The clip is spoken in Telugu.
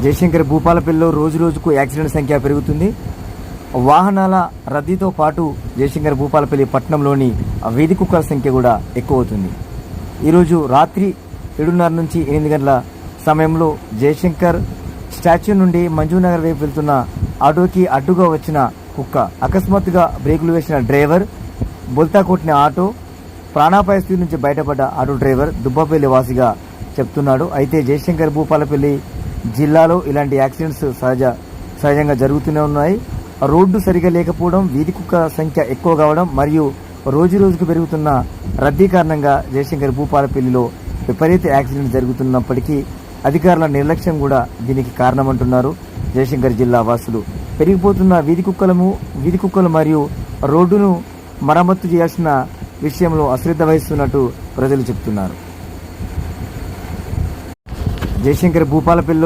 జయశంకర్ భూపాలపల్లిలో రోజు రోజుకు యాక్సిడెంట్ సంఖ్య పెరుగుతుంది. వాహనాల రద్దీతో పాటు జయశంకర్ భూపాలపల్లి పట్టణంలోని వీధి కుక్కల సంఖ్య కూడా ఎక్కువ అవుతుంది. ఈరోజు రాత్రి 7:30 నుంచి 8 గంటల సమయంలో జయశంకర్ స్టాచ్యూ నుండి మంజునగర్ వైపు వెళ్తున్న ఆటోకి అడ్డుగా వచ్చిన కుక్క అకస్మాత్తుగా బ్రేకులు వేసిన డ్రైవర్, బొల్తా కొట్టిన ఆటో, ప్రాణాపాయ స్థితి నుంచి బయటపడ్డ ఆటో డ్రైవర్ దుబ్బపల్లి వాసిగా చెప్తున్నాడు. అయితే జయశంకర్ భూపాలపల్లి జిల్లాలో ఇలాంటి యాక్సిడెంట్స్ సహజంగా జరుగుతూనే ఉన్నాయి. రోడ్డు సరిగా లేకపోవడం, వీధి కుక్క సంఖ్య ఎక్కువ కావడం మరియు రోజు రోజుకు పెరుగుతున్న రద్దీ కారణంగా జయశంకర్ భూపాలపల్లిలో విపరీత యాక్సిడెంట్ జరుగుతున్నప్పటికీ అధికారుల నిర్లక్ష్యం కూడా దీనికి కారణమంటున్నారు జయశంకర్ జిల్లా వాసులు. పెరిగిపోతున్న వీధి కుక్కలు మరియు రోడ్డును మరమ్మతు చేయాల్సిన విషయంలో అశ్రద్ధ వహిస్తున్నట్టు ప్రజలు చెప్తున్నారు. జయశంకర్ భూపాలపల్లిలో